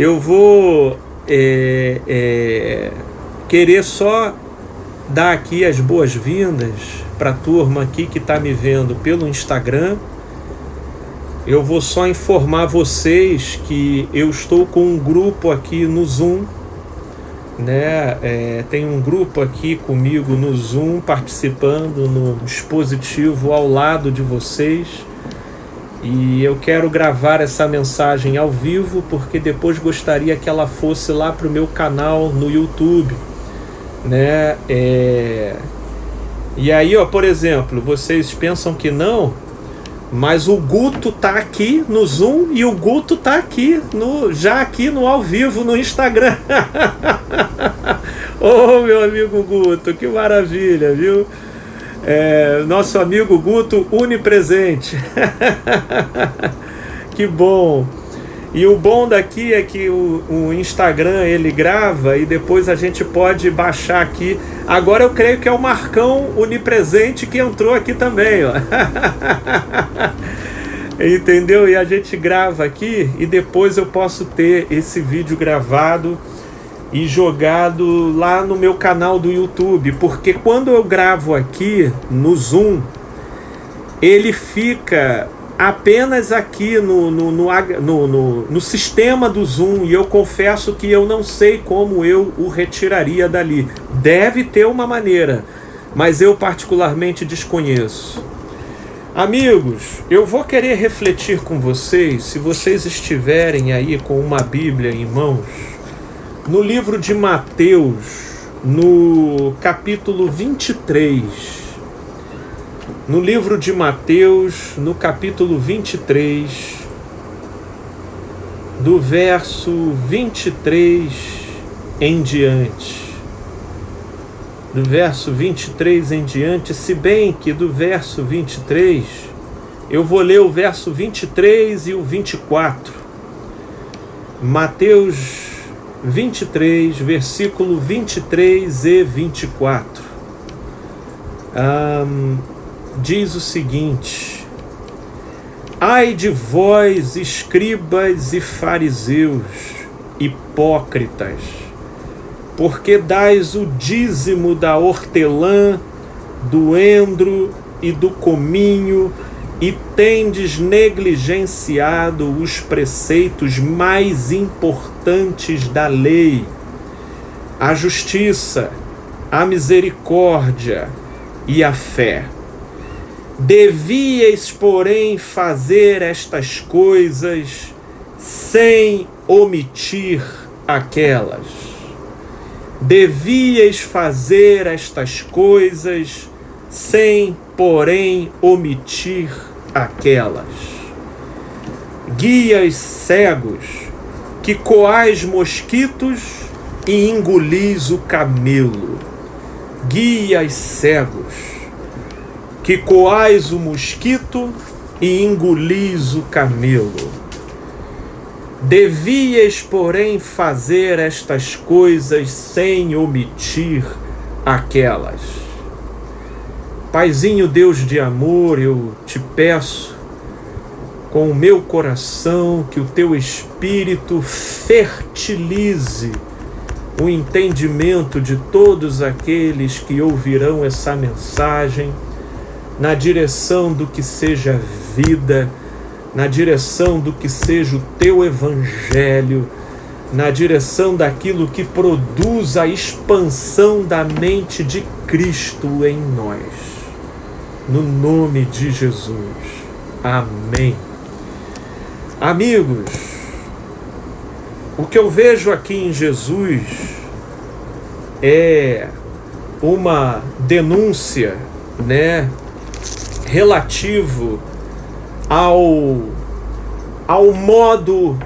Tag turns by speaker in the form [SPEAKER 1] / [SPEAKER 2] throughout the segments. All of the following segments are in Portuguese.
[SPEAKER 1] Eu vou querer só dar aqui as boas-vindas para a turma aqui que está me vendo pelo Instagram. Eu vou só informar vocês que eu estou com um grupo aqui no Zoom, né? Tem um grupo aqui comigo no Zoom, participando no dispositivo ao lado de vocês. E eu quero gravar essa mensagem ao vivo, porque depois gostaria que ela fosse lá para o meu canal no YouTube, né? E aí, ó, por exemplo, vocês pensam que não, mas o Guto tá aqui no Zoom e o Guto tá aqui já aqui no ao vivo no Instagram. Ô, meu amigo Guto, que maravilha, viu? Nosso amigo Guto onipresente. Que bom. E o bom daqui é que o Instagram ele grava e depois a gente pode baixar aqui. Agora eu creio que é o Marcão onipresente que entrou aqui também, ó. Entendeu? E a gente grava aqui e depois eu posso ter esse vídeo gravado e jogado lá no meu canal do YouTube, porque quando eu gravo aqui no Zoom, ele fica apenas aqui no sistema do Zoom, e eu confesso que eu não sei como eu o retiraria dali. Deve ter uma maneira, mas eu particularmente desconheço. Amigos, eu vou querer refletir com vocês, se vocês estiverem aí com uma Bíblia em mãos, no livro de Mateus, no capítulo 23. No livro de Mateus, no capítulo 23, do verso 23 em diante. Do verso 23 em diante, se bem que do verso 23, eu vou ler o verso 23 e o 24. Mateus 23, versículo 23 e 24. Diz o seguinte: ai de vós, escribas e fariseus, hipócritas, porque dais o dízimo da hortelã, do endro e do cominho, e tendes negligenciado os preceitos mais importantes da lei, a justiça, a misericórdia e a fé. Devíeis, porém, fazer estas coisas sem omitir aquelas. Devíeis fazer estas coisas sem, porém, omitir aquelas. Guias cegos, que coais mosquitos e engolis o camelo. Guias cegos, que coais o mosquito e engolis o camelo. Devíeis, porém, fazer estas coisas sem omitir aquelas. Paizinho Deus de amor, eu te peço com o meu coração que o teu Espírito fertilize o entendimento de todos aqueles que ouvirão essa mensagem na direção do que seja vida, na direção do que seja o teu evangelho, na direção daquilo que produz a expansão da mente de Cristo em nós. No nome de Jesus. Amém. Amigos, o que eu vejo aqui em Jesus é uma denúncia, né, relativo ao modo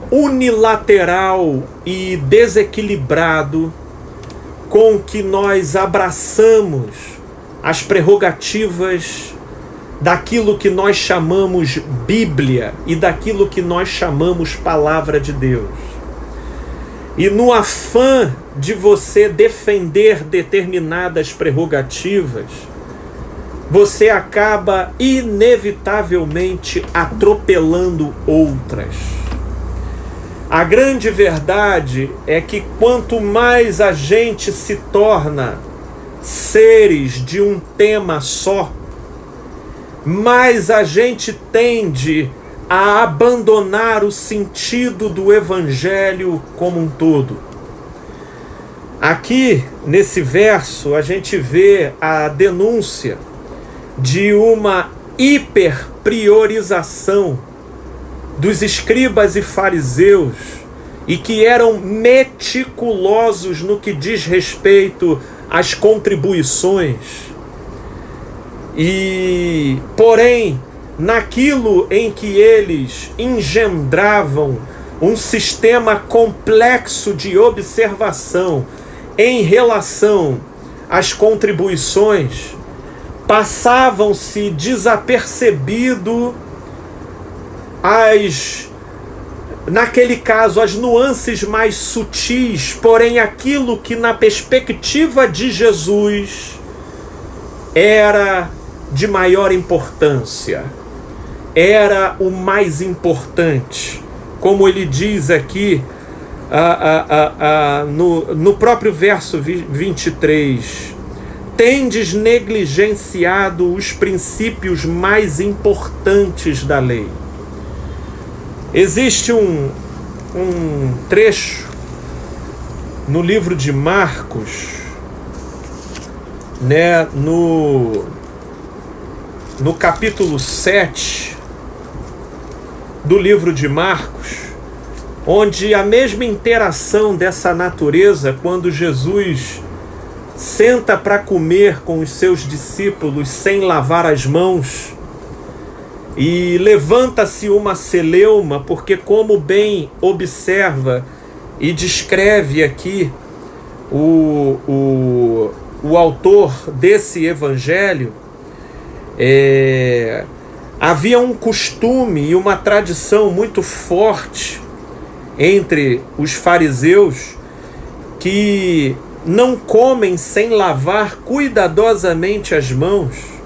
[SPEAKER 1] unilateral e desequilibrado com que nós abraçamos as prerrogativas daquilo que nós chamamos Bíblia e daquilo que nós chamamos Palavra de Deus. E no afã de você defender determinadas prerrogativas, você acaba inevitavelmente atropelando outras. A grande verdade é que quanto mais a gente se torna seres de um tema só, mais a gente tende a abandonar o sentido do Evangelho como um todo. Aqui, nesse verso, a gente vê a denúncia de uma hiperpriorização dos escribas e fariseus, e que eram meticulosos no que diz respeito às contribuições. Porém, naquilo em que eles engendravam um sistema complexo de observação em relação às contribuições, passavam-se desapercebido naquele caso, as nuances mais sutis, porém aquilo que na perspectiva de Jesus era de maior importância, era o mais importante. Como ele diz aqui no próprio verso 23, tendes negligenciado os princípios mais importantes da lei. Existe um trecho no livro de Marcos, né, no capítulo 7 do livro de Marcos, onde a mesma interação dessa natureza, quando Jesus senta para comer com os seus discípulos sem lavar as mãos, e levanta-se uma celeuma, porque, como bem observa e descreve aqui o autor desse evangelho, havia um costume e uma tradição muito forte entre os fariseus que não comem sem lavar cuidadosamente as mãos.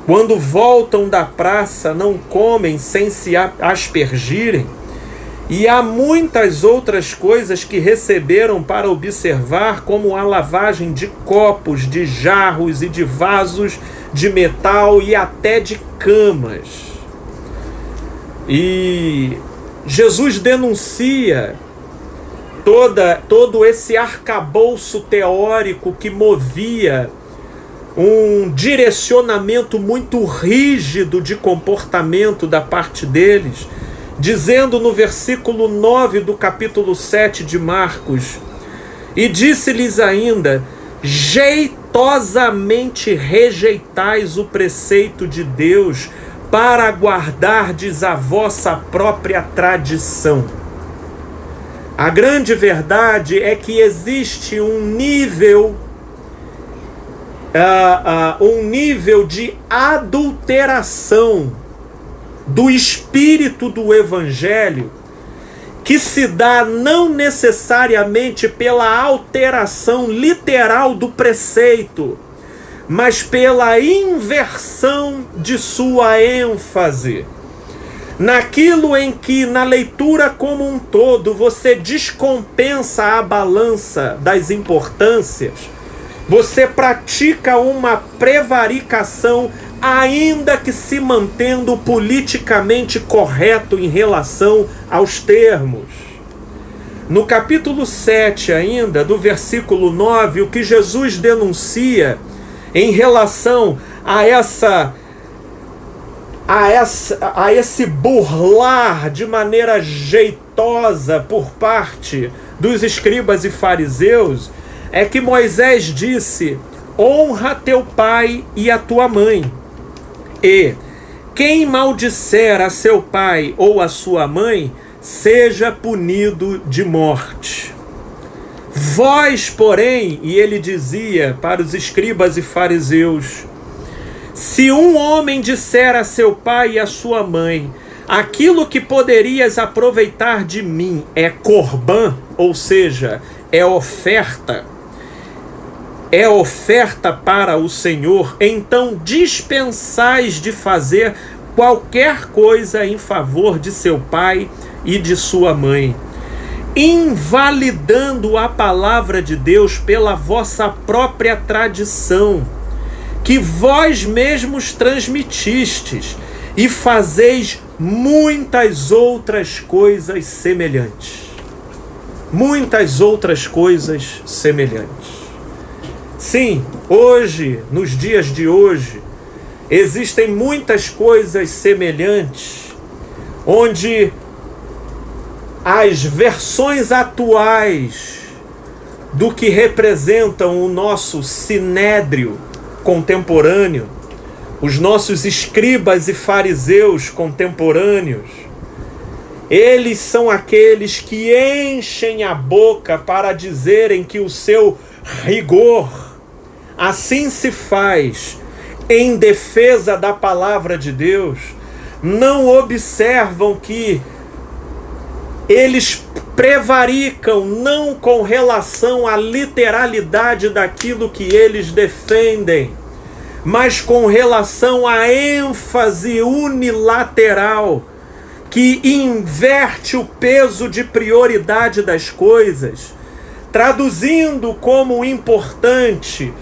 [SPEAKER 1] Quando voltam da praça, não comem sem se aspergirem. E há muitas outras coisas que receberam para observar, como a lavagem de copos, de jarros e de vasos de metal e até de camas. E Jesus denuncia todo esse arcabouço teórico que movia um direcionamento muito rígido de comportamento da parte deles, dizendo no versículo 9 do capítulo 7 de Marcos: e disse-lhes ainda, jeitosamente rejeitais o preceito de Deus para guardardes a vossa própria tradição. A grande verdade é que existe um nível de adulteração do espírito do Evangelho, que se dá não necessariamente pela alteração literal do preceito, mas pela inversão de sua ênfase. Naquilo em que, na leitura como um todo, você descompensa a balança das importâncias, você pratica uma prevaricação, ainda que se mantendo politicamente correto em relação aos termos. No capítulo 7 ainda, do versículo 9, o que Jesus denuncia em relação a esse burlar de maneira jeitosa por parte dos escribas e fariseus, é que Moisés disse: honra teu pai e a tua mãe, e quem maldisser a seu pai ou a sua mãe, seja punido de morte. Vós, porém, e ele dizia para os escribas e fariseus, se um homem disser a seu pai e a sua mãe, aquilo que poderias aproveitar de mim é corbã, ou seja, é oferta para o Senhor, então dispensais de fazer qualquer coisa em favor de seu pai e de sua mãe. invalidando a palavra de Deus pela vossa própria tradição, que vós mesmos transmitistes, e fazeis muitas outras coisas semelhantes. Muitas outras coisas semelhantes. Sim, hoje, nos dias de hoje, existem muitas coisas semelhantes, onde as versões atuais do que representam o nosso sinédrio contemporâneo, os nossos escribas e fariseus contemporâneos, eles são aqueles que enchem a boca para dizerem que o seu rigor assim se faz em defesa da palavra de Deus, não observam que eles prevaricam não com relação à literalidade daquilo que eles defendem, mas com relação à ênfase unilateral que inverte o peso de prioridade das coisas, traduzindo como importante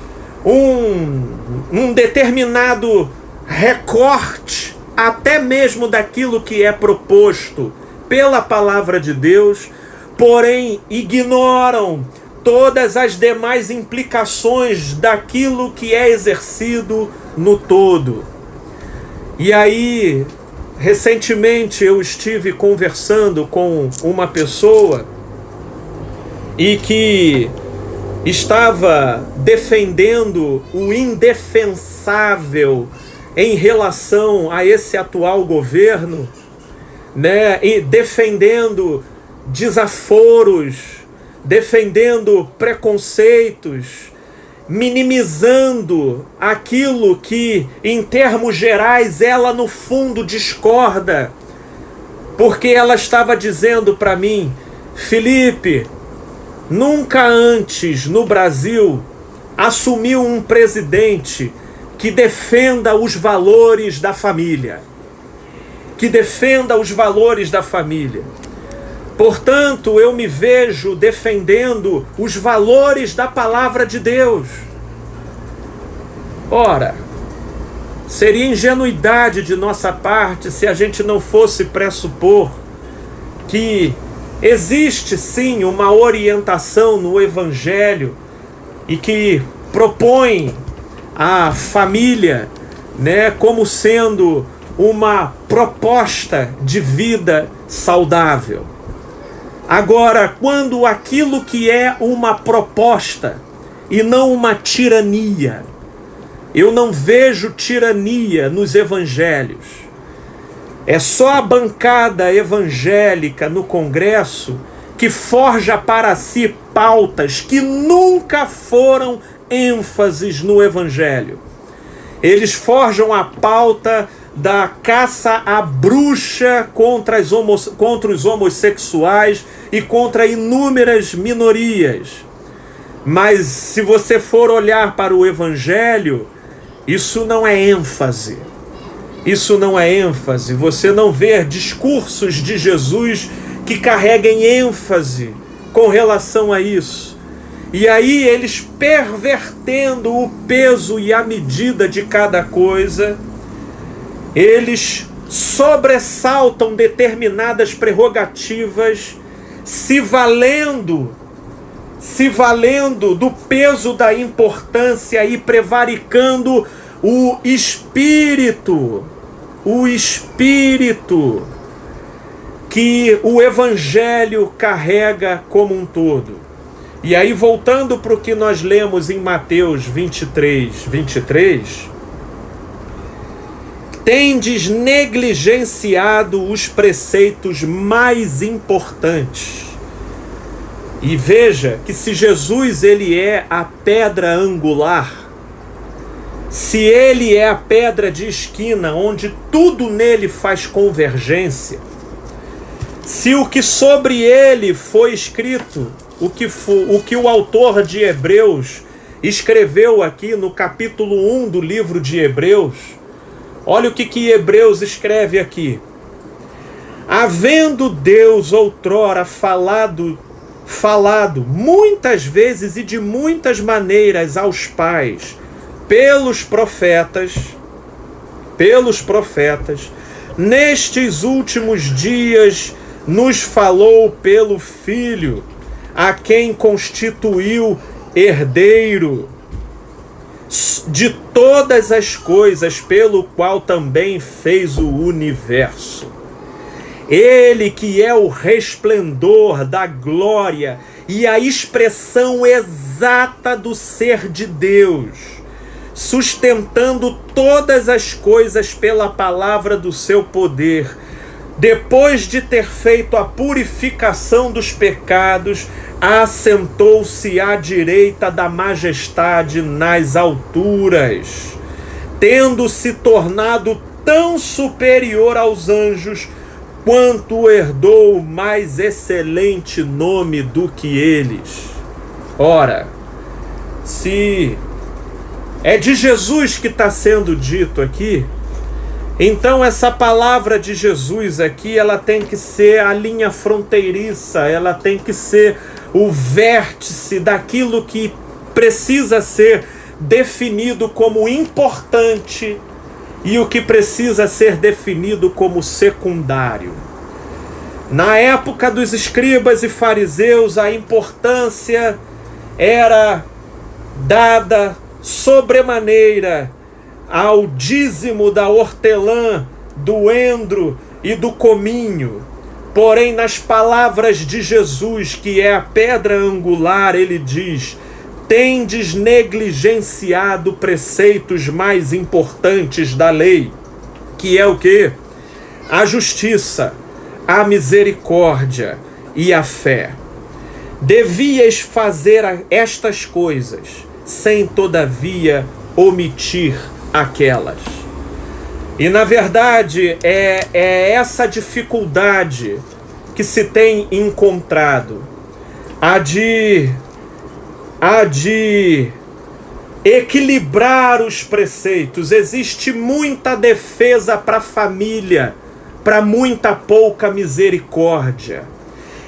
[SPEAKER 1] um determinado recorte, até mesmo daquilo que é proposto pela palavra de Deus, porém ignoram todas as demais implicações daquilo que é exercido no todo. E aí, recentemente eu estive conversando com uma pessoa e que estava defendendo o indefensável em relação a esse atual governo, né? E defendendo desaforos, defendendo preconceitos, minimizando aquilo que, em termos gerais, ela no fundo discorda, porque ela estava dizendo para mim: Felipe, nunca antes no Brasil assumiu um presidente que defenda os valores da família. Que defenda os valores da família. Portanto, eu me vejo defendendo os valores da palavra de Deus. Ora, seria ingenuidade de nossa parte se a gente não fosse pressupor que existe sim uma orientação no Evangelho e que propõe a família, né, como sendo uma proposta de vida saudável. Agora, quando aquilo que é uma proposta e não uma tirania, eu não vejo tirania nos evangelhos. É só a bancada evangélica no Congresso que forja para si pautas que nunca foram ênfases no Evangelho. Eles forjam a pauta da caça à bruxa contra os homossexuais e contra inúmeras minorias. Mas se você for olhar para o Evangelho, isso não é ênfase. Isso não é ênfase. Você não vê discursos de Jesus que carreguem ênfase com relação a isso. E aí eles, pervertendo o peso e a medida de cada coisa, eles sobressaltam determinadas prerrogativas, se valendo do peso da importância e prevaricando o espírito que o Evangelho carrega como um todo. E aí, voltando para o que nós lemos em Mateus 23, tendes negligenciado os preceitos mais importantes. E veja que se Jesus ele é a pedra angular, se ele é a pedra de esquina, onde tudo nele faz convergência, se o que sobre ele foi escrito, o que o autor de Hebreus escreveu aqui no capítulo 1 do livro de Hebreus, olha o que Hebreus escreve aqui. Havendo Deus outrora falado falado muitas vezes e de muitas maneiras aos pais pelos profetas, nestes últimos dias nos falou pelo Filho, a quem constituiu herdeiro de todas as coisas, pelo qual também fez o universo. Ele que é o resplendor da glória e a expressão exata do ser de Deus, sustentando todas as coisas pela palavra do seu poder, depois de ter feito a purificação dos pecados, assentou-se à direita da majestade nas alturas, tendo se tornado tão superior aos anjos, quanto herdou mais excelente nome do que eles. Ora, se é de Jesus que está sendo dito aqui, então essa palavra de Jesus aqui, ela tem que ser a linha fronteiriça, ela tem que ser o vértice daquilo que precisa ser definido como importante e o que precisa ser definido como secundário. Na época dos escribas e fariseus, a importância era dada sobremaneira ao dízimo da hortelã, do endro e do cominho. Porém, nas palavras de Jesus, que é a pedra angular, ele diz: tendes negligenciado preceitos mais importantes da lei, que é o quê? A justiça, a misericórdia e a fé. Devíeis fazer estas coisas, sem todavia omitir aquelas. E na verdade é essa dificuldade que se tem encontrado, a de equilibrar os preceitos. Existe muita defesa para a família, para muita pouca misericórdia.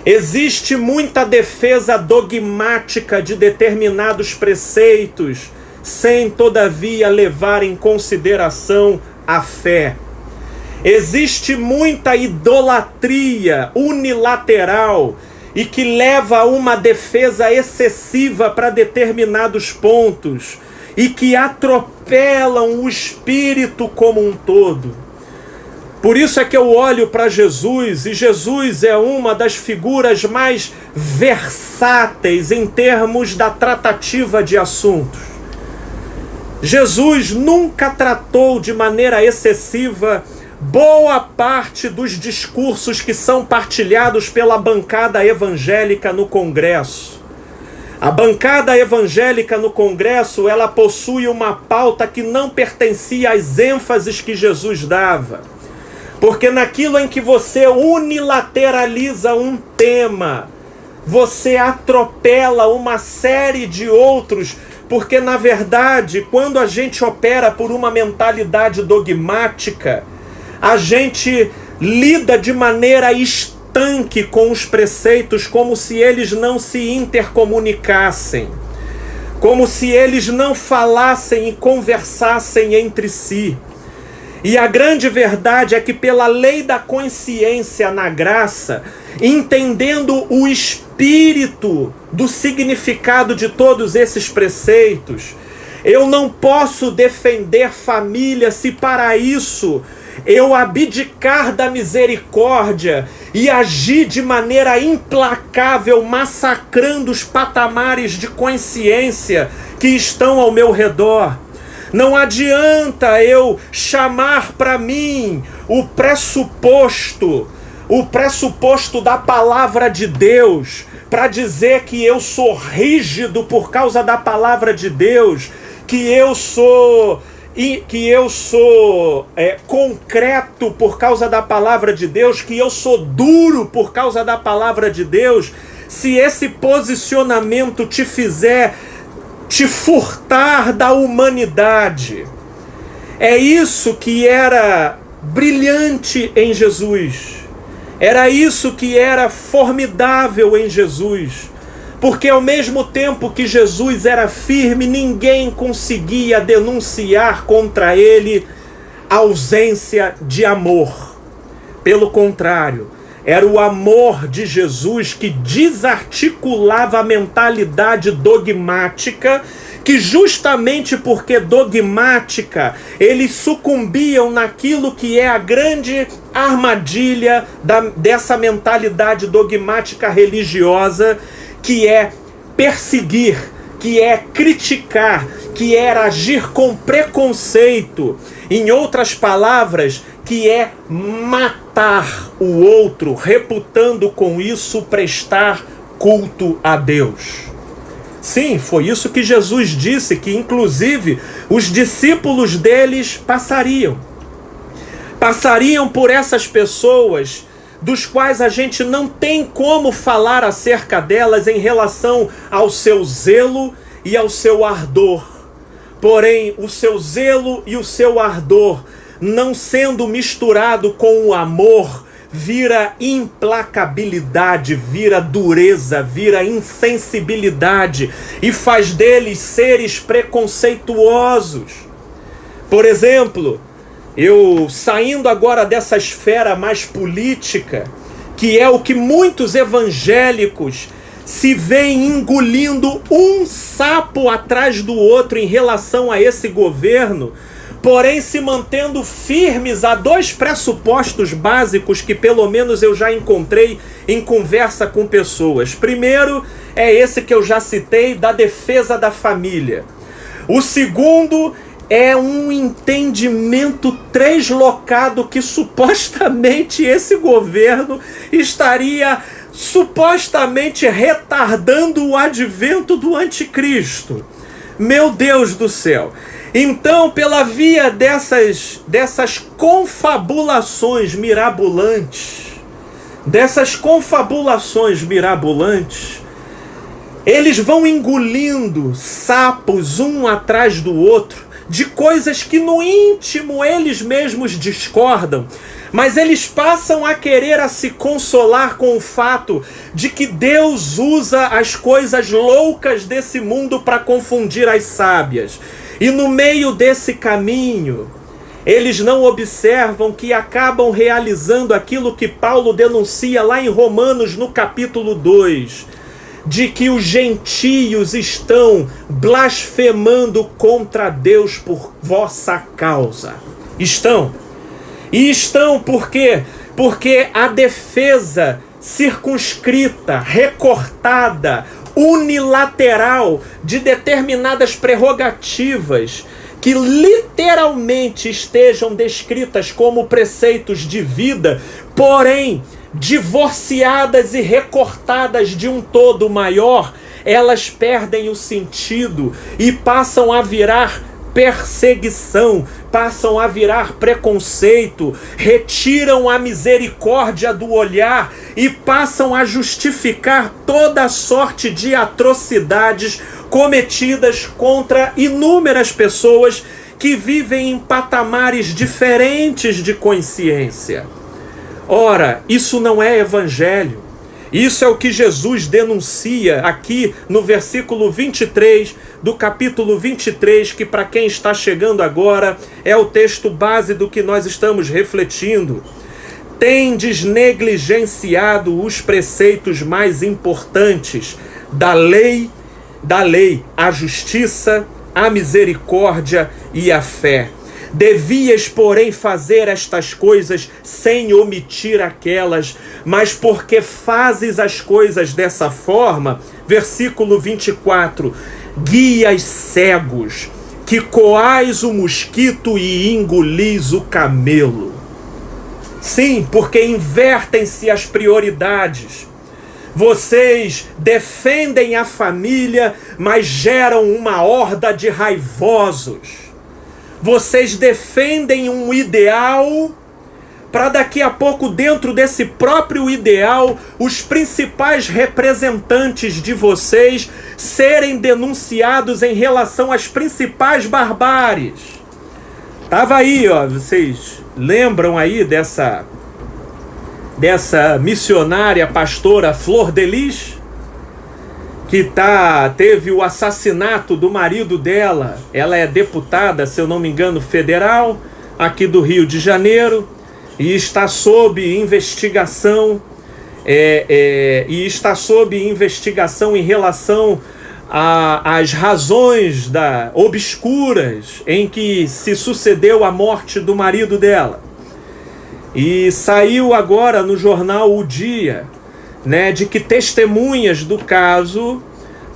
[SPEAKER 1] Existe muita defesa dogmática de determinados preceitos, sem todavia levar em consideração a fé. Existe muita idolatria unilateral e que leva a uma defesa excessiva para determinados pontos e que atropelam o espírito como um todo. Por isso é que eu olho para Jesus, e Jesus é uma das figuras mais versáteis em termos da tratativa de assuntos. Jesus nunca tratou de maneira excessiva boa parte dos discursos que são partilhados pela bancada evangélica no Congresso. A bancada evangélica no Congresso, ela possui uma pauta que não pertencia às ênfases que Jesus dava. Porque naquilo em que você unilateraliza um tema, você atropela uma série de outros. Porque, na verdade, quando a gente opera por uma mentalidade dogmática, a gente lida de maneira estanque com os preceitos, como se eles não se intercomunicassem, como se eles não falassem e conversassem entre si. E a grande verdade é que, pela lei da consciência na graça, entendendo o espírito do significado de todos esses preceitos, eu não posso defender família se para isso eu abdicar da misericórdia e agir de maneira implacável, massacrando os patamares de consciência que estão ao meu redor. Não adianta eu chamar para mim o pressuposto da palavra de Deus, para dizer que eu sou rígido por causa da palavra de Deus, que eu sou concreto por causa da palavra de Deus, que eu sou duro por causa da palavra de Deus. Se esse posicionamento te fizer te furtar da humanidade. É isso que era brilhante em Jesus. Era isso que era formidável em Jesus. Porque ao mesmo tempo que Jesus era firme, ninguém conseguia denunciar contra ele ausência de amor. Pelo contrário, era o amor de Jesus que desarticulava a mentalidade dogmática, que justamente porque dogmática, eles sucumbiam naquilo que é a grande armadilha dessa mentalidade dogmática religiosa, que é perseguir, que é criticar, que é agir com preconceito. Em outras palavras, que é matar o outro, reputando com isso prestar culto a Deus. Sim, foi isso que Jesus disse, que inclusive os discípulos deles passariam por essas pessoas dos quais a gente não tem como falar acerca delas em relação ao seu zelo e ao seu ardor. Porém, o seu zelo e o seu ardor, não sendo misturado com o amor, vira implacabilidade, vira dureza, vira insensibilidade e faz deles seres preconceituosos. Por exemplo, eu saindo agora dessa esfera mais política, que é o que muitos evangélicos se veem engolindo um sapo atrás do outro em relação a esse governo, porém se mantendo firmes a dois pressupostos básicos que pelo menos eu já encontrei em conversa com pessoas. Primeiro é esse que eu já citei, da defesa da família. O segundo é um entendimento translocado que supostamente esse governo estaria supostamente retardando o advento do anticristo. Meu Deus do céu! Então, pela via dessas confabulações mirabolantes, eles vão engolindo sapos um atrás do outro, de coisas que no íntimo eles mesmos discordam, mas eles passam a querer a se consolar com o fato de que Deus usa as coisas loucas desse mundo para confundir as sábias. E no meio desse caminho, eles não observam que acabam realizando aquilo que Paulo denuncia lá em Romanos, no capítulo 2, de que os gentios estão blasfemando contra Deus por vossa causa. Estão. E estão por quê? Porque a defesa circunscrita, recortada, unilateral de determinadas prerrogativas que literalmente estejam descritas como preceitos de vida, porém divorciadas e recortadas de um todo maior, elas perdem o sentido e passam a virar perseguição, passam a virar preconceito, retiram a misericórdia do olhar e passam a justificar toda sorte de atrocidades cometidas contra inúmeras pessoas que vivem em patamares diferentes de consciência. Ora, isso não é evangelho. Isso é o que Jesus denuncia aqui no versículo 23 do capítulo 23, que para quem está chegando agora é o texto base do que nós estamos refletindo. Tendes negligenciado os preceitos mais importantes da lei, a justiça, a misericórdia e a fé. Devias, porém, fazer estas coisas sem omitir aquelas, mas porque fazes as coisas dessa forma, versículo 24, guias cegos, que coais o mosquito e engolis o camelo. Sim, porque invertem-se as prioridades. Vocês defendem a família, mas geram uma horda de raivosos. Vocês defendem um ideal para daqui a pouco, dentro desse próprio ideal, os principais representantes de vocês serem denunciados em relação às principais barbáries. Tava aí, ó, vocês lembram aí dessa missionária pastora Flor de Lis, que teve o assassinato do marido dela. Ela é deputada, se eu não me engano, federal, aqui do Rio de Janeiro, e está sob investigação, em relação às razões obscuras em que se sucedeu a morte do marido dela. E saiu agora no jornal O Dia, né, de que testemunhas do caso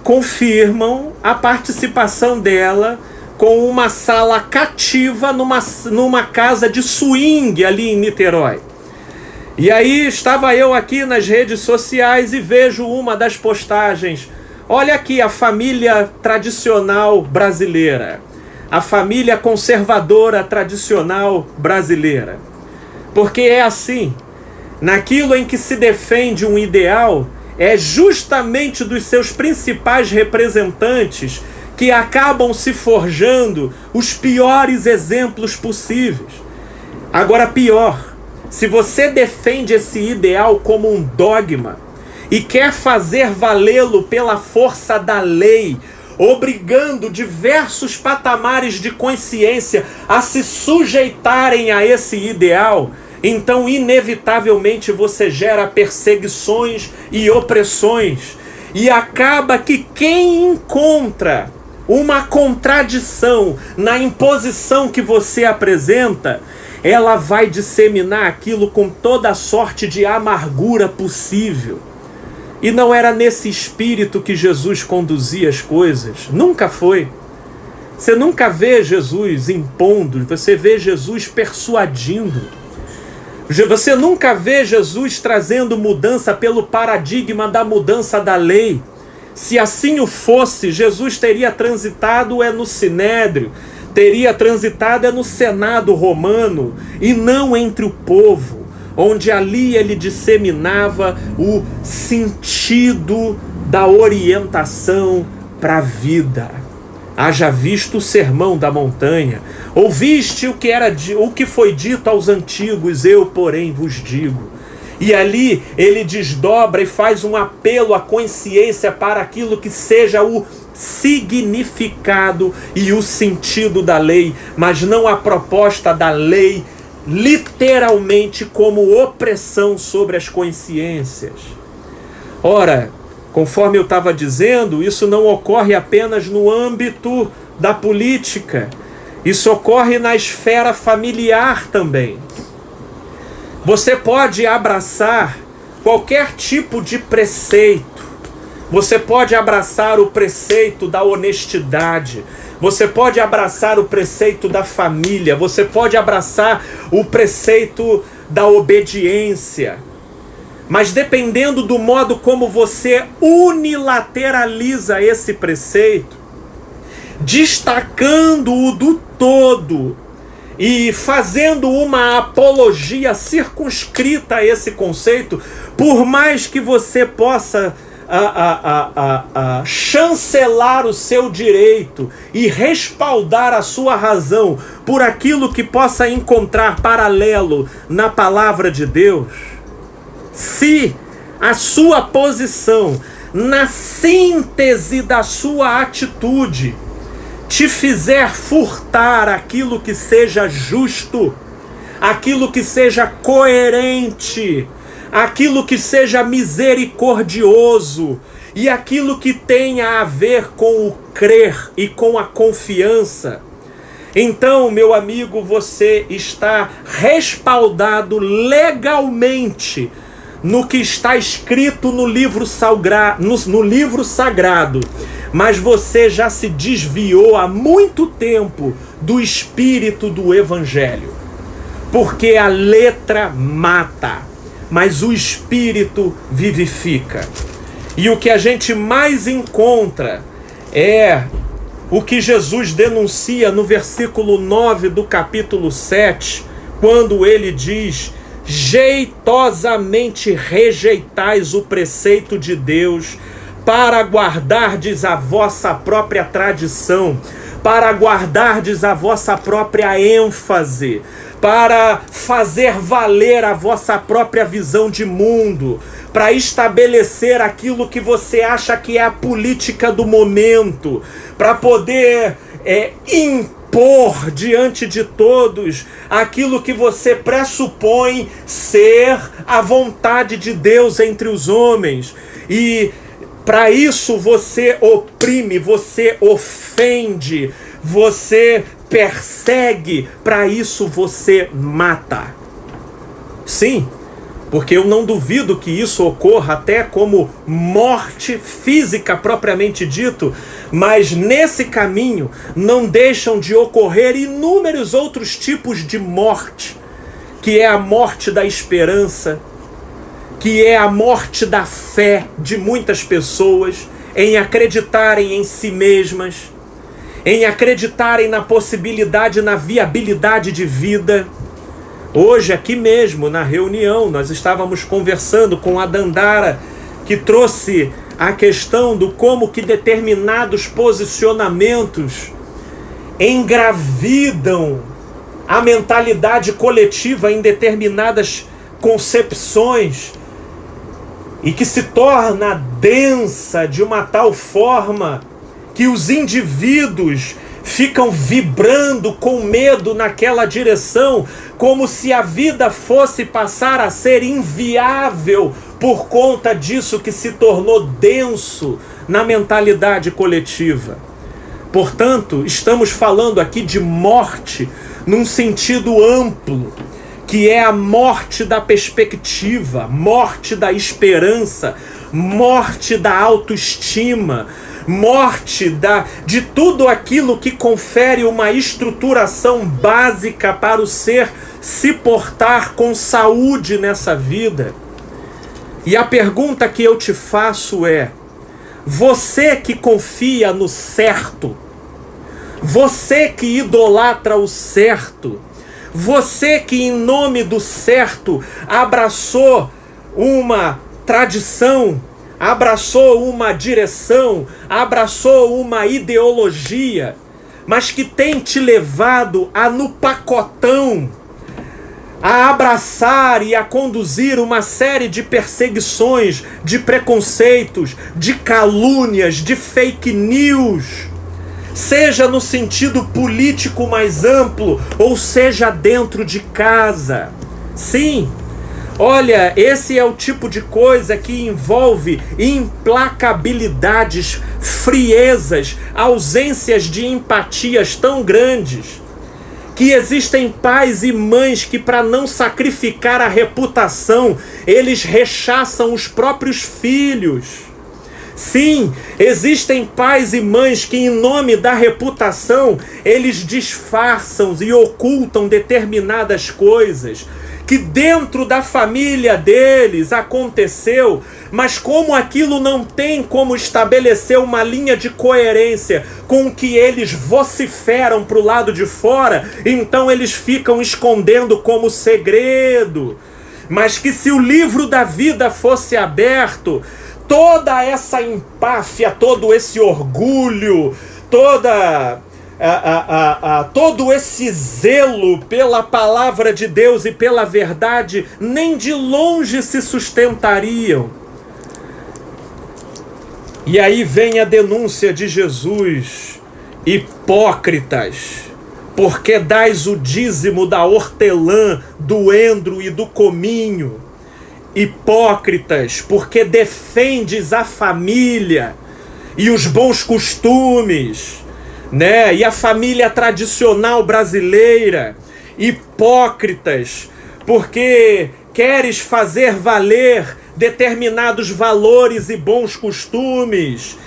[SPEAKER 1] confirmam a participação dela com uma sala cativa numa casa de swing ali em Niterói. E aí estava eu aqui nas redes sociais e vejo uma das postagens. Olha aqui a família tradicional brasileira, a família conservadora tradicional brasileira. Porque é assim, naquilo em que se defende um ideal, é justamente dos seus principais representantes que acabam se forjando os piores exemplos possíveis. Agora, pior, se você defende esse ideal como um dogma e quer fazer valê-lo pela força da lei, obrigando diversos patamares de consciência a se sujeitarem a esse ideal, então inevitavelmente você gera perseguições e opressões, e acaba que quem encontra uma contradição na imposição que você apresenta, ela vai disseminar aquilo com toda a sorte de amargura possível. E não era nesse espírito que Jesus conduzia as coisas. Nunca foi. Você nunca vê Jesus impondo, você vê Jesus persuadindo. Você nunca vê Jesus trazendo mudança pelo paradigma da mudança da lei. Se assim o fosse, Jesus teria transitado no Sinédrio, teria transitado no Senado romano, e não entre o povo, onde ali ele disseminava o sentido da orientação para a vida. Haja visto o sermão da montanha, ouviste o que foi dito aos antigos, eu porém vos digo. E ali ele desdobra e faz um apelo à consciência para aquilo que seja o significado e o sentido da lei, mas não a proposta da lei literalmente como opressão sobre as consciências. Ora, conforme eu estava dizendo, isso não ocorre apenas no âmbito da política, isso ocorre na esfera familiar também. Você pode abraçar qualquer tipo de preceito. Você pode abraçar o preceito da honestidade. Você pode abraçar o preceito da família. Você pode abraçar o preceito da obediência. Mas dependendo do modo como você unilateraliza esse preceito, destacando-o do todo e fazendo uma apologia circunscrita a esse conceito, por mais que você possa chancelar o seu direito e respaldar a sua razão por aquilo que possa encontrar paralelo na palavra de Deus, se a sua posição na síntese da sua atitude te fizer furtar aquilo que seja justo, aquilo que seja coerente, aquilo que seja misericordioso e aquilo que tenha a ver com o crer e com a confiança, então, meu amigo, você está respaldado legalmente no que está escrito no livro sagrado, mas você já se desviou há muito tempo do espírito do evangelho, porque a letra mata, mas o espírito vivifica. E o que a gente mais encontra é o que Jesus denuncia no versículo 9 do capítulo 7, quando ele diz: jeitosamente rejeitais o preceito de Deus, para guardardes a vossa própria tradição, para guardardes a vossa própria ênfase, para fazer valer a vossa própria visão de mundo, para estabelecer aquilo que você acha que é a política do momento, para poder impor diante de todos aquilo que você pressupõe ser a vontade de Deus entre os homens. E para isso você oprime, você ofende, você persegue, para isso você mata. Sim, porque eu não duvido que isso ocorra até como morte física propriamente dito, mas nesse caminho não deixam de ocorrer inúmeros outros tipos de morte, que é a morte da esperança, que é a morte da fé de muitas pessoas em acreditarem em si mesmas, em acreditarem na possibilidade, na viabilidade de vida. Hoje, aqui mesmo, na reunião, nós estávamos conversando com a Dandara, que trouxe a questão do como que determinados posicionamentos engravidam a mentalidade coletiva em determinadas concepções e que se torna densa de uma tal forma que os indivíduos ficam vibrando com medo naquela direção, como se a vida fosse passar a ser inviável por conta disso que se tornou denso na mentalidade coletiva. Portanto, estamos falando aqui de morte num sentido amplo, que é a morte da perspectiva, morte da esperança, morte da autoestima, morte de tudo aquilo que confere uma estruturação básica para o ser se portar com saúde nessa vida. E a pergunta que eu te faço é: você que confia no certo, você que idolatra o certo, você que em nome do certo abraçou uma tradição, abraçou uma direção, abraçou uma ideologia, mas que tem te levado a, no pacotão, a abraçar e a conduzir uma série de perseguições, de preconceitos, de calúnias, de fake news, seja no sentido político mais amplo, ou seja dentro de casa. Sim, olha, esse é o tipo de coisa que envolve implacabilidades, friezas, ausências de empatias tão grandes, que existem pais e mães que, para não sacrificar a reputação, eles rechaçam os próprios filhos. Sim, existem pais e mães que, em nome da reputação, eles disfarçam e ocultam determinadas coisas que dentro da família deles aconteceu, mas como aquilo não tem como estabelecer uma linha de coerência com o que eles vociferam para o lado de fora, então eles ficam escondendo como segredo. Mas que se o livro da vida fosse aberto, toda essa empáfia, todo esse orgulho, todo esse zelo pela palavra de Deus e pela verdade, nem de longe se sustentariam. E aí vem a denúncia de Jesus: hipócritas, porque dais o dízimo da hortelã, do endro e do cominho. Hipócritas, porque defendes a família e os bons costumes, né? E a família tradicional brasileira. Hipócritas, porque queres fazer valer determinados valores e bons costumes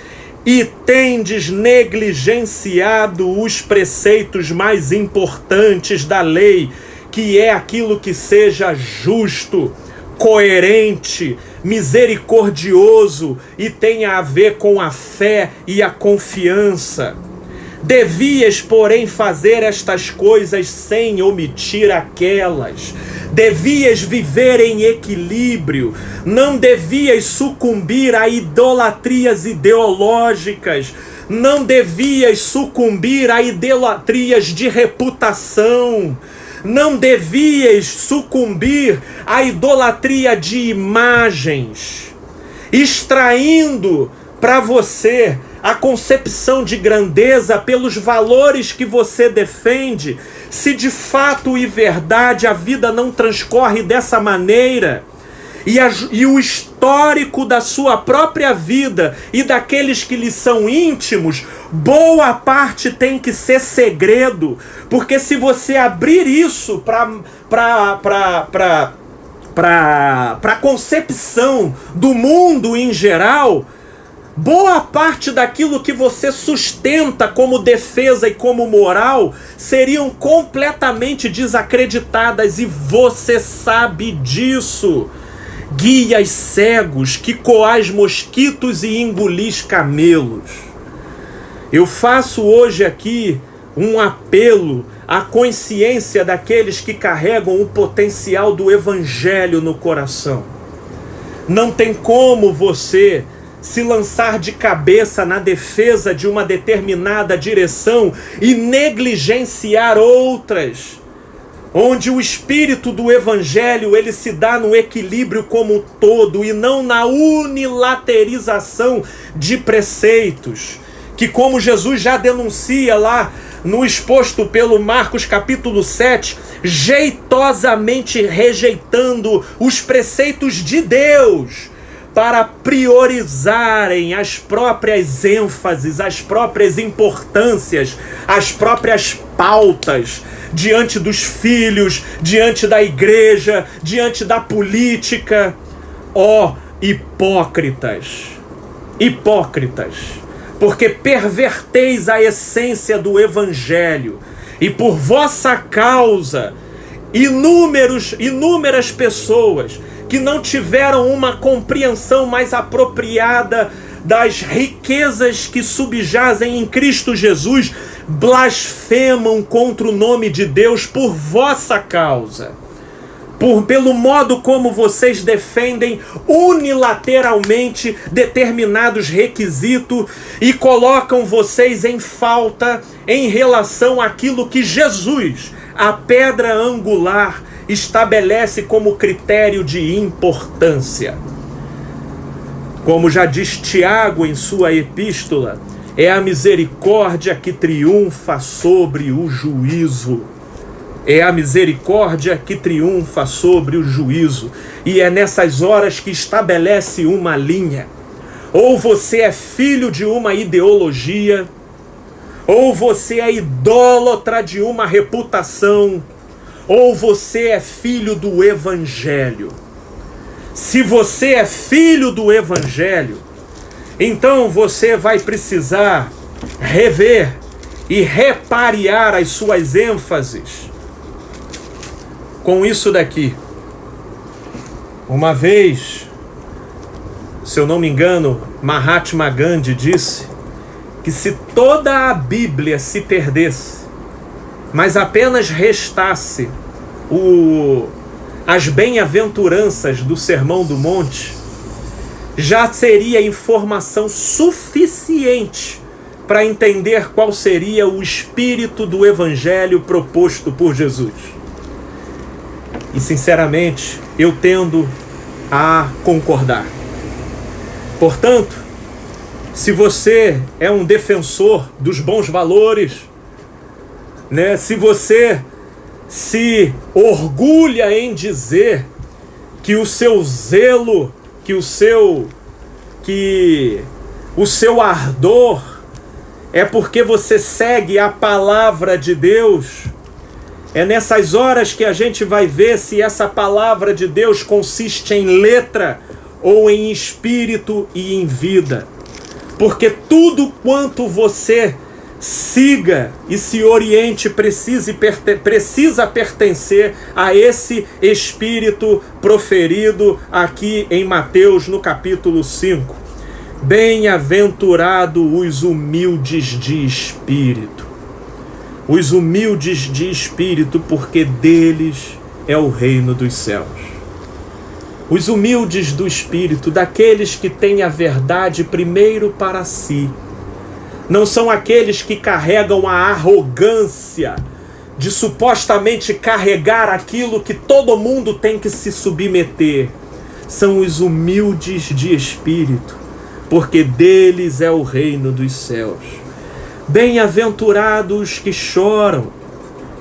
[SPEAKER 1] e tendes negligenciado os preceitos mais importantes da lei, que é aquilo que seja justo, coerente, misericordioso e tenha a ver com a fé e a confiança. Devias, porém, fazer estas coisas sem omitir aquelas. Devias viver em equilíbrio. Não devias sucumbir a idolatrias ideológicas. Não devias sucumbir a idolatrias de reputação. não devias sucumbir à idolatria de imagens, extraindo para você a concepção de grandeza pelos valores que você defende, se de fato e verdade a vida não transcorre dessa maneira, e o histórico da sua própria vida e daqueles que lhe são íntimos, boa parte tem que ser segredo, porque se você abrir isso para a concepção do mundo em geral, boa parte daquilo que você sustenta como defesa e como moral seriam completamente desacreditadas, e você sabe disso. Guias cegos, que coais mosquitos e engolis camelos. Eu faço hoje aqui um apelo à consciência daqueles que carregam o potencial do evangelho no coração. Não tem como você se lançar de cabeça na defesa de uma determinada direção e negligenciar outras, onde o espírito do evangelho ele se dá no equilíbrio como um todo e não na unilaterização de preceitos, que, como Jesus já denuncia lá no exposto pelo Marcos capítulo 7, jeitosamente rejeitando os preceitos de Deus para priorizarem as próprias ênfases, as próprias importâncias, as próprias pautas diante dos filhos, diante da igreja, diante da política. Ó, hipócritas! Hipócritas! Porque perverteis a essência do evangelho, e por vossa causa inúmeras pessoas que não tiveram uma compreensão mais apropriada das riquezas que subjazem em Cristo Jesus, blasfemam contra o nome de Deus por vossa causa, pelo modo como vocês defendem unilateralmente determinados requisitos e colocam vocês em falta em relação àquilo que Jesus, a pedra angular, estabelece como critério de importância. Como já diz Tiago em sua epístola, é a misericórdia que triunfa sobre o juízo. É a misericórdia que triunfa sobre o juízo. E é nessas horas que estabelece uma linha. Ou você é filho de uma ideologia, ou você é idólatra de uma reputação, ou você é filho do evangelho. Se você é filho do evangelho, então você vai precisar rever e reparear as suas ênfases com isso daqui. Uma vez, se eu não me engano, Mahatma Gandhi disse que se toda a Bíblia se perdesse, mas apenas restasse as bem-aventuranças do Sermão do Monte, já seria informação suficiente para entender qual seria o espírito do evangelho proposto por Jesus. E sinceramente, eu tendo a concordar. Portanto, se você é um defensor dos bons valores, né, se você se orgulha em dizer que o seu zelo, que o seu ardor é porque você segue a palavra de Deus, é nessas horas que a gente vai ver se essa palavra de Deus consiste em letra ou em espírito e em vida. Porque tudo quanto você siga e se oriente precisa pertencer a esse espírito proferido aqui em Mateus no capítulo 5. Bem-aventurado os humildes de espírito. Os humildes de espírito, porque deles é o reino dos céus. Os humildes do espírito, daqueles que têm a verdade primeiro para si. Não são aqueles que carregam a arrogância de supostamente carregar aquilo que todo mundo tem que se submeter. São os humildes de espírito, porque deles é o reino dos céus. Bem-aventurados que choram,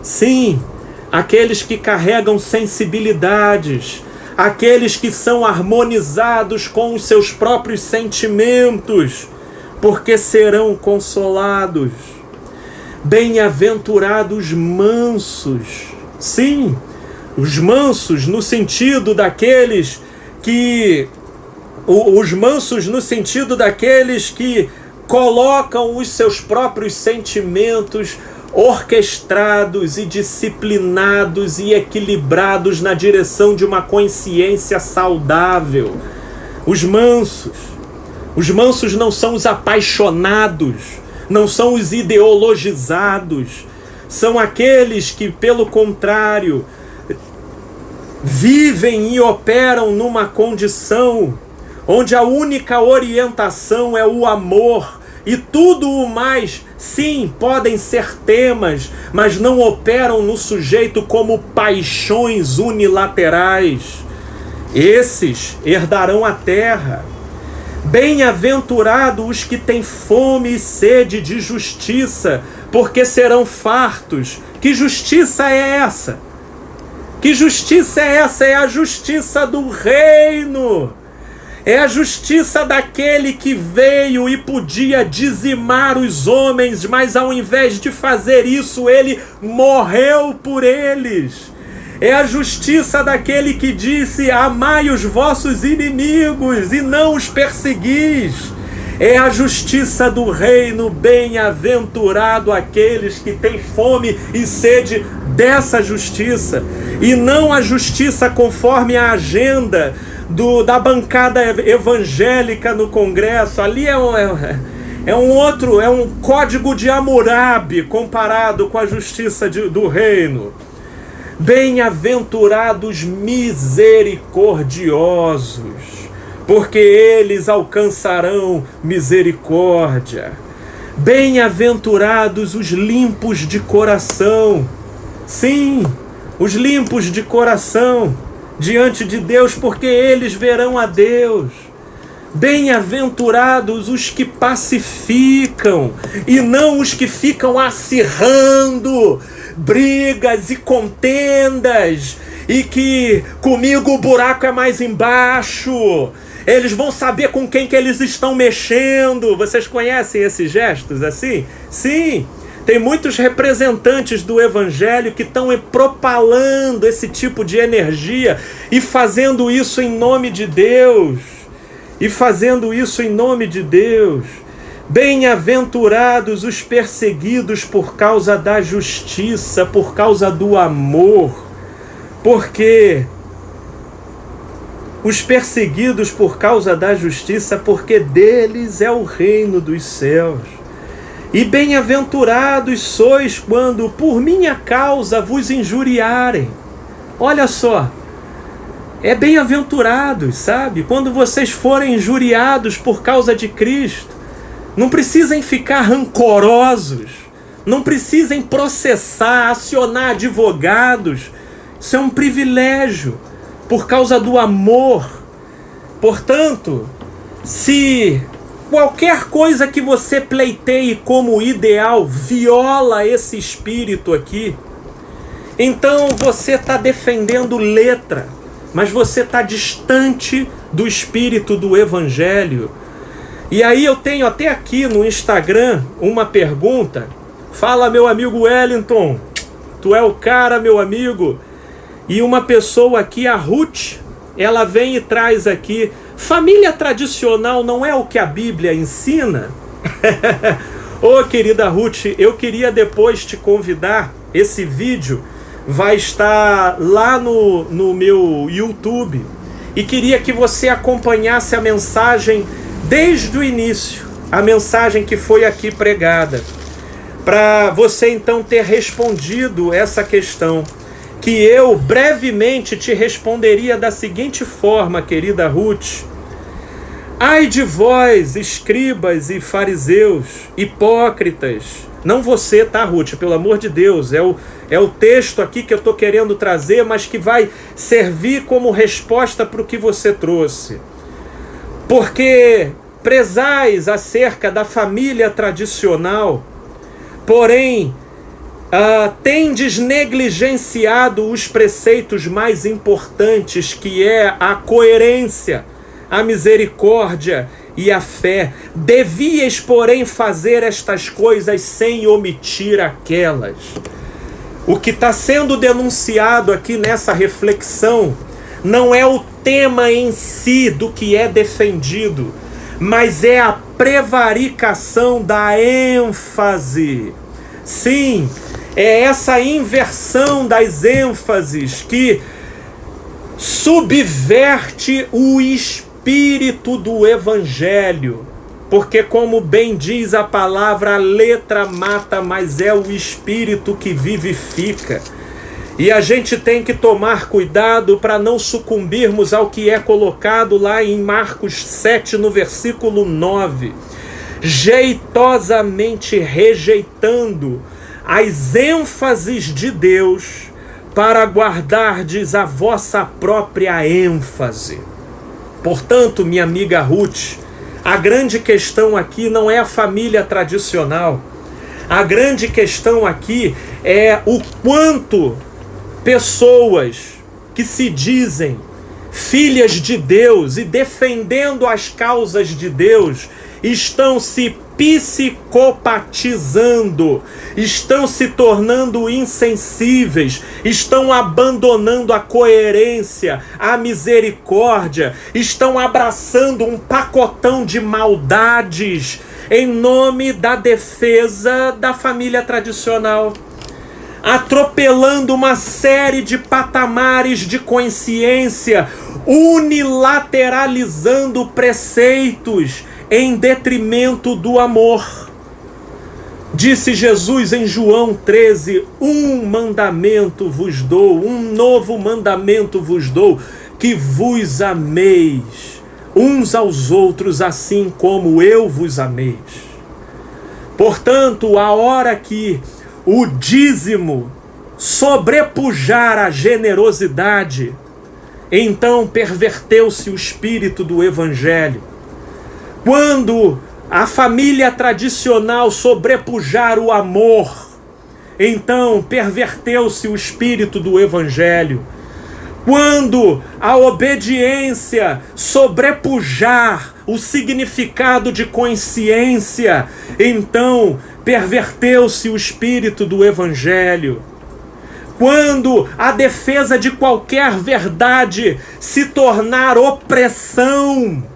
[SPEAKER 1] sim, aqueles que carregam sensibilidades, aqueles que são harmonizados com os seus próprios sentimentos, porque serão consolados. Bem-aventurados mansos, sim, os mansos no sentido daqueles que colocam os seus próprios sentimentos orquestrados e disciplinados e equilibrados na direção de uma consciência saudável. Os mansos não são os apaixonados, não são os ideologizados, são aqueles que, pelo contrário, vivem e operam numa condição onde a única orientação é o amor, e tudo o mais, sim, podem ser temas, mas não operam no sujeito como paixões unilaterais. Esses herdarão a terra. Bem-aventurados os que têm fome e sede de justiça, porque serão fartos. Que justiça é essa? Que justiça é essa? É a justiça do reino. É a justiça daquele que veio e podia dizimar os homens, mas ao invés de fazer isso, ele morreu por eles. É a justiça daquele que disse: amai os vossos inimigos e não os perseguis. É a justiça do reino. Bem-aventurado aqueles que têm fome e sede dessa justiça, e não a justiça conforme a agenda da bancada evangélica no Congresso. Ali é um código de Hammurabi comparado com a justiça do reino. Bem-aventurados misericordiosos, porque eles alcançarão misericórdia. Bem-aventurados os limpos de coração, sim, os limpos de coração diante de Deus, porque eles verão a Deus. Bem-aventurados os que pacificam, e não os que ficam acirrando brigas e contendas, e que comigo o buraco é mais embaixo. Eles vão saber com quem que eles estão mexendo. Vocês conhecem esses gestos assim? Sim. Tem muitos representantes do evangelho que estão propalando esse tipo de energia e fazendo isso em nome de Deus. Bem-aventurados os perseguidos por causa da justiça, por causa do amor. Porque os perseguidos por causa da justiça, porque deles é o reino dos céus. E bem-aventurados sois quando por minha causa vos injuriarem. Olha só, é bem-aventurados, sabe? Quando vocês forem injuriados por causa de Cristo, não precisem ficar rancorosos, não precisem processar, acionar advogados. Isso é um privilégio, por causa do amor. Portanto, se qualquer coisa que você pleiteie como ideal viola esse espírito aqui, então você está defendendo letra, mas você está distante do espírito do evangelho. E aí eu tenho até aqui no Instagram uma pergunta. Fala, meu amigo Wellington, tu é o cara, meu amigo. E uma pessoa aqui, a Ruth, ela vem e traz aqui: família tradicional não é o que a Bíblia ensina? Ô, querida Ruth, eu queria depois te convidar. Esse vídeo vai estar lá no meu YouTube, e queria que você acompanhasse a mensagem desde o início, a mensagem que foi aqui pregada, para você então ter respondido essa questão, que eu brevemente te responderia da seguinte forma, querida Ruth: ai de vós, escribas e fariseus, hipócritas. Não você, tá, Ruth? Pelo amor de Deus, é É o texto aqui que eu estou querendo trazer, mas que vai servir como resposta para o que você trouxe. Porque prezais acerca da família tradicional, porém, tendes negligenciado os preceitos mais importantes, que é a coerência, a misericórdia e a fé. Devíeis, porém, fazer estas coisas sem omitir aquelas. O que está sendo denunciado aqui nessa reflexão não é o tema em si do que é defendido, mas é a prevaricação da ênfase. Sim, é essa inversão das ênfases que subverte o espírito do Evangelho. Porque, como bem diz a palavra, a letra mata, mas é o espírito que vivifica. E a gente tem que tomar cuidado para não sucumbirmos ao que é colocado lá em Marcos 7, no versículo 9. Jeitosamente rejeitando as ênfases de Deus para guardardes a vossa própria ênfase. Portanto, minha amiga Ruth, a grande questão aqui não é a família tradicional. A grande questão aqui é o quanto pessoas que se dizem filhas de Deus e defendendo as causas de Deus estão se psicopatizando, estão se tornando insensíveis, estão abandonando a coerência, a misericórdia, estão abraçando um pacotão de maldades em nome da defesa da família tradicional, atropelando uma série de patamares de consciência, unilateralizando preceitos em detrimento do amor. Disse Jesus em João 13: um mandamento vos dou, um novo mandamento vos dou, que vos ameis uns aos outros, assim como eu vos amei. Portanto, a hora que o dízimo sobrepujar a generosidade, então perverteu-se o espírito do Evangelho. Quando a família tradicional sobrepujar o amor, então perverteu-se o espírito do Evangelho. Quando a obediência sobrepujar o significado de consciência, então perverteu-se o espírito do Evangelho. Quando a defesa de qualquer verdade se tornar opressão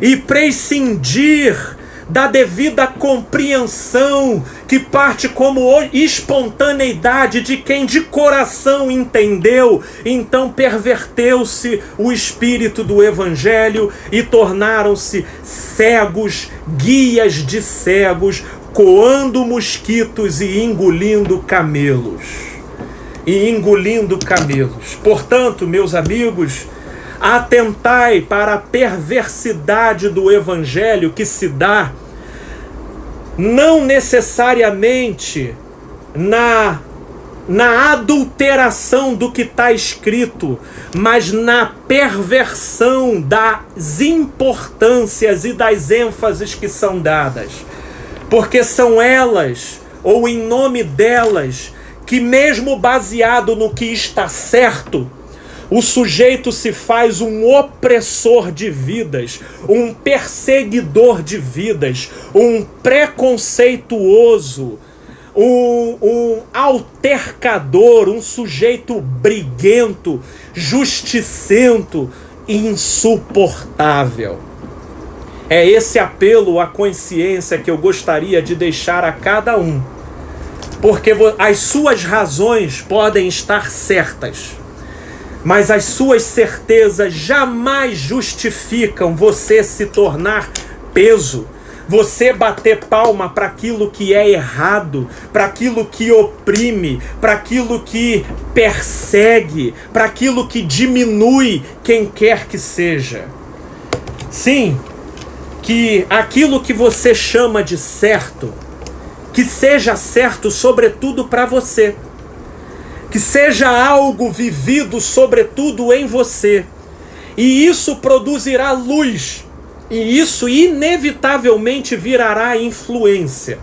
[SPEAKER 1] e prescindir da devida compreensão que parte como espontaneidade de quem de coração entendeu, então perverteu-se o espírito do Evangelho e tornaram-se cegos, guias de cegos, coando mosquitos e engolindo camelos. Portanto, meus amigos, atentai para a perversidade do Evangelho que se dá não necessariamente na adulteração do que está escrito, mas na perversão das importâncias e das ênfases que são dadas. Porque são elas, ou em nome delas, que mesmo baseado no que está certo, o sujeito se faz um opressor de vidas, um perseguidor de vidas, um preconceituoso, um altercador, um sujeito briguento, justicento, insuportável. É esse apelo à consciência que eu gostaria de deixar a cada um, porque as suas razões podem estar certas, mas as suas certezas jamais justificam você se tornar peso, você bater palma para aquilo que é errado, para aquilo que oprime, para aquilo que persegue, para aquilo que diminui quem quer que seja. Sim, que aquilo que você chama de certo, que seja certo sobretudo para você. que seja algo vivido sobretudo em você. E isso produzirá luz, e isso inevitavelmente virará influência.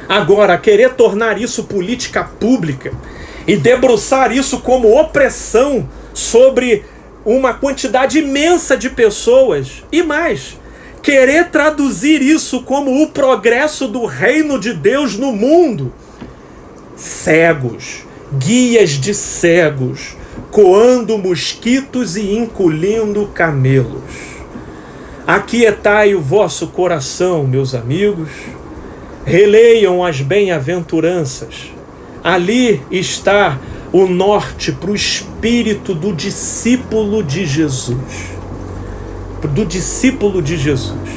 [SPEAKER 1] Agora, querer tornar isso política pública e debruçar isso como opressão sobre uma quantidade imensa de pessoas, e mais, querer traduzir isso como o progresso do reino de Deus no mundo. Cegos, guias de cegos, coando mosquitos e encolhendo camelos. Aquietai o vosso coração, meus amigos, releiam as bem-aventuranças. Ali está o norte para o espírito do discípulo de Jesus. Do discípulo de Jesus.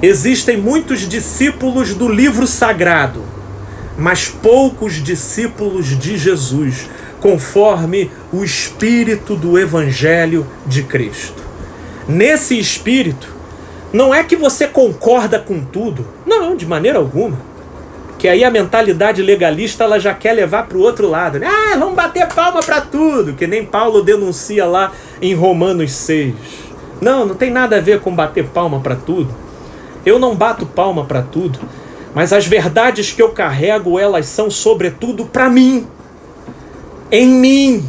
[SPEAKER 1] Existem muitos discípulos do livro sagrado, mas poucos discípulos de Jesus, conforme o espírito do Evangelho de Cristo. Nesse espírito, não é que você concorda com tudo, não, de maneira alguma. Que aí a mentalidade legalista ela já quer levar para o outro lado, né? Ah, vamos bater palma para tudo, que nem Paulo denuncia lá em Romanos 6. Não tem nada a ver com bater palma para tudo. Eu não bato palma para tudo, mas as verdades que eu carrego, elas são sobretudo para mim, em mim.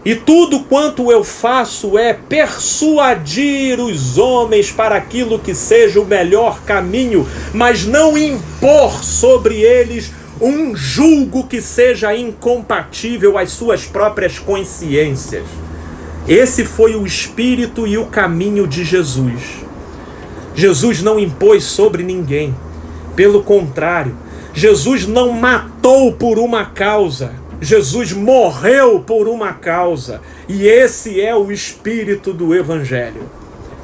[SPEAKER 1] E tudo quanto eu faço é persuadir os homens para aquilo que seja o melhor caminho, mas não impor sobre eles um julgo que seja incompatível às suas próprias consciências. Esse foi o espírito e o caminho de Jesus. Jesus não impôs sobre ninguém. Pelo contrário, Jesus não matou por uma causa. Jesus morreu por uma causa, e esse é o espírito do Evangelho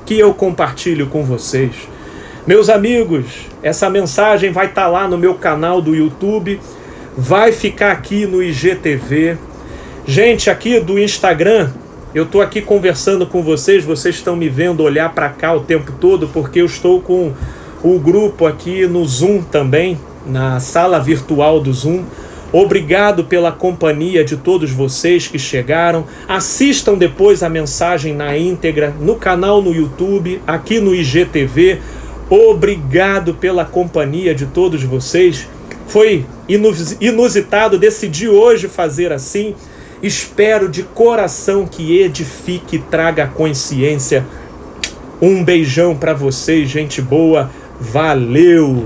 [SPEAKER 1] que eu compartilho com vocês. Meus amigos, essa mensagem vai estar lá no meu canal do YouTube, vai ficar aqui no IGTV. Gente, aqui do Instagram, eu estou aqui conversando com vocês, vocês estão me vendo olhar para cá o tempo todo, porque eu estou com o grupo aqui no Zoom também, na sala virtual do Zoom. Obrigado pela companhia de todos vocês que chegaram. Assistam depois a mensagem na íntegra no canal no YouTube, aqui no IGTV. Obrigado pela companhia de todos vocês. Foi inusitado, decidi hoje fazer assim. Espero de coração que edifique e traga consciência. Um beijão para vocês, gente boa. Valeu!